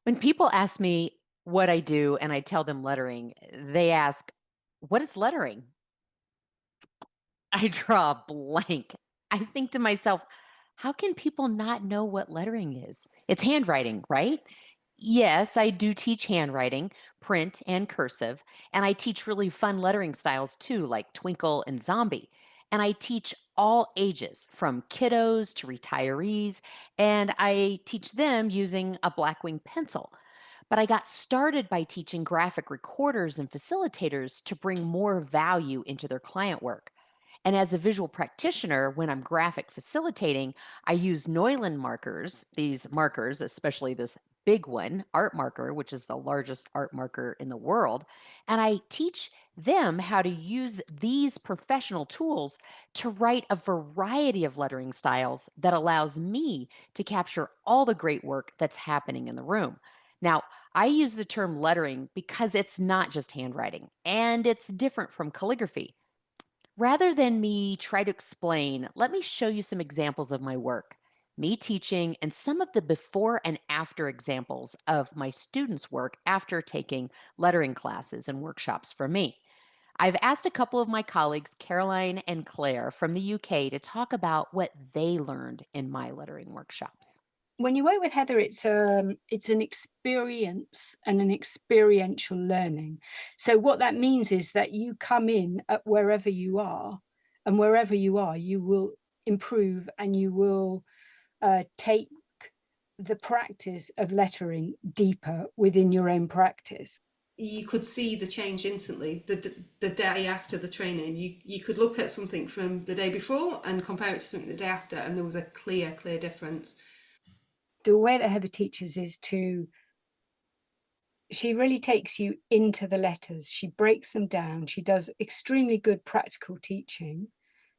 When people ask me what I do and I tell them lettering, they ask, "What is lettering?" I draw a blank. I think to myself, how can people not know what lettering is? It's handwriting, right? Yes, I do teach handwriting, print and cursive, and I teach really fun lettering styles too, like twinkle and zombie. And I teach all ages, from kiddos to retirees, and I teach them using a Blackwing pencil. But I got started by teaching graphic recorders and facilitators to bring more value into their client work. And as a visual practitioner, when I'm graphic facilitating, I use Neuland markers, these markers, especially this big one, art marker, which is the largest art marker in the world. And I teach them how to use these professional tools to write a variety of lettering styles that allows me to capture all the great work that's happening in the room. Now, I use the term lettering because it's not just handwriting and it's different from calligraphy. Rather than me try to explain, let me show you some examples of my work, me teaching, and some of the before and after examples of my students' work after taking lettering classes and workshops from me. I've asked a couple of my colleagues, Caroline and Claire from the UK, to talk about what they learned in my lettering workshops. When you work with Heather, it's an experience and an experiential learning. So what that means is that you come in at wherever you are, and wherever you are, you will improve and you will take the practice of lettering deeper within your own practice. You could see the change instantly the day after the training. You could look at something from the day before and compare it to something the day after, and there was a clear difference. The way that Heather teaches is she really takes you into the letters. She breaks them down. She does extremely good practical teaching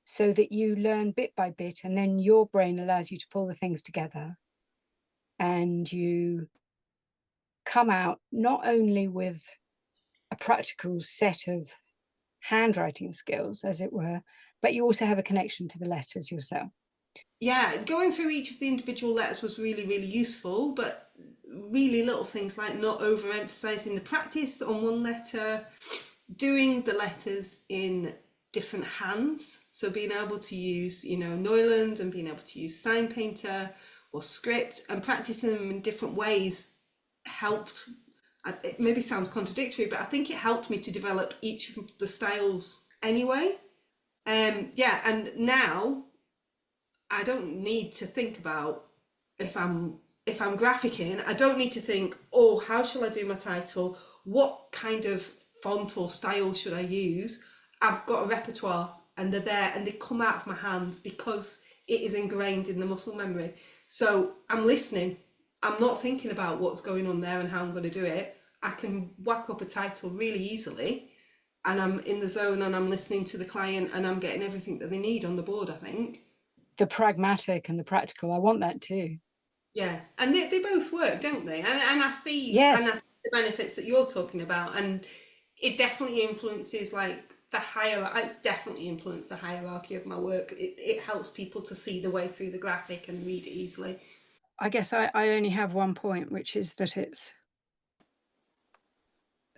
so that you learn bit by bit, and then your brain allows you to pull the things together and you come out not only with a practical set of handwriting skills, as it were, but you also have a connection to the letters yourself. Yeah, going through each of the individual letters was really useful, but really little things like not overemphasizing the practice on one letter, doing the letters in different hands. So being able to use, Neuland, and being able to use sign painter or script, and practicing them in different ways helped. It maybe sounds contradictory, but I think it helped me to develop each of the styles anyway. Yeah, and now I don't need to think about if I'm graphicing. I don't need to think, oh, how shall I do my title? What kind of font or style should I use? I've got a repertoire, and they're there, and they come out of my hands because it is ingrained in the muscle memory. So I'm listening. I'm not thinking about what's going on there and how I'm going to do it. I can whack up a title really easily, and I'm in the zone, and I'm listening to the client, and I'm getting everything that they need on the board, I think. The pragmatic and the practical, I want that too. Yeah, and they both work, don't they? And Yes, I see the benefits that you're talking about, and it definitely influences like the higher. It's definitely influenced the hierarchy of my work. It helps people to see the way through the graphic and read it easily. I guess I only have one point, which is that it's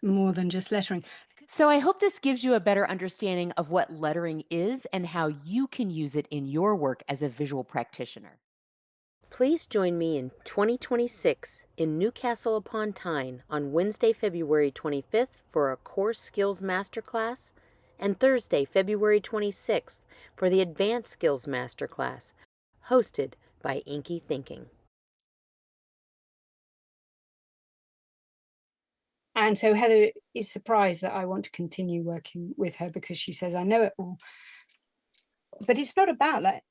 more than just lettering. So I hope this gives you a better understanding of what lettering is and how you can use it in your work as a visual practitioner. Please join me in 2026 in Newcastle upon Tyne on Wednesday, February 25th for a Core Skills Masterclass and Thursday, February 26th for the Advanced Skills Masterclass, hosted by Inky Thinking. And so Heather is surprised that I want to continue working with her because she says, I know it all. But it's not about that.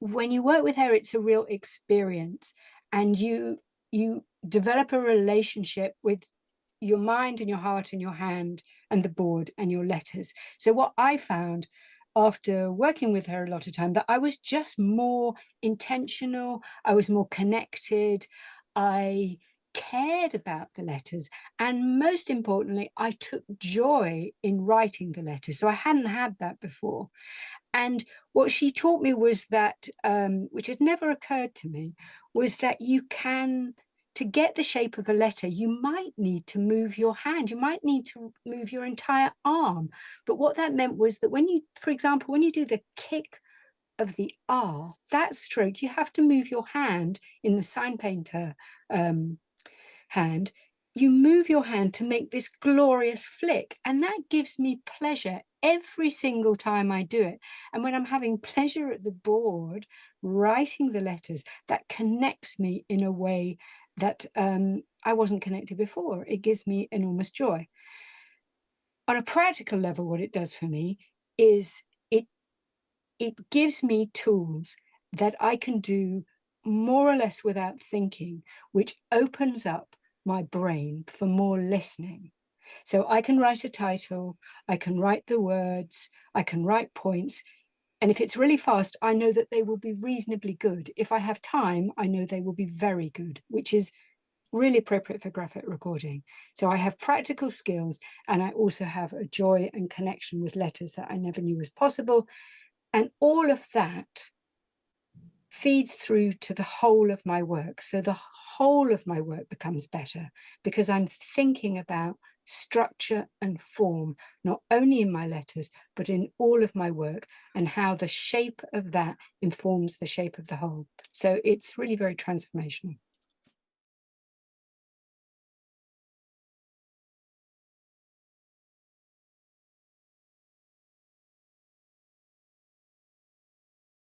When you work with her, it's a real experience. And you develop a relationship with your mind and your heart and your hand and the board and your letters. So what I found after working with her a lot of time, that I was just more intentional, I was more connected, I cared about the letters, and most importantly, I took joy in writing the letters. So I hadn't had that before. And what she taught me was that, which had never occurred to me, was that you can to get the shape of a letter, you might need to move your hand, you might need to move your entire arm. But what that meant was that when you, for example, when you do the kick of the R, that stroke, you have to move your hand in the sign painter hand. You move your hand to make this glorious flick, and that gives me pleasure every single time I do it. And when I'm having pleasure at the board, writing the letters, that connects me in a way that I wasn't connected before. It gives me enormous joy. On a practical level, what it does for me is it gives me tools that I can do more or less without thinking, which opens up my brain for more listening. So I can write a title, I can write the words, I can write points. And if it's really fast, I know that they will be reasonably good. If I have time, I know they will be very good, which is really appropriate for graphic recording. So I have practical skills, and I also have a joy and connection with letters that I never knew was possible. And all of that feeds through to the whole of my work. So the whole of my work becomes better because I'm thinking about structure and form, not only in my letters, but in all of my work, and how the shape of that informs the shape of the whole. So it's really very transformational.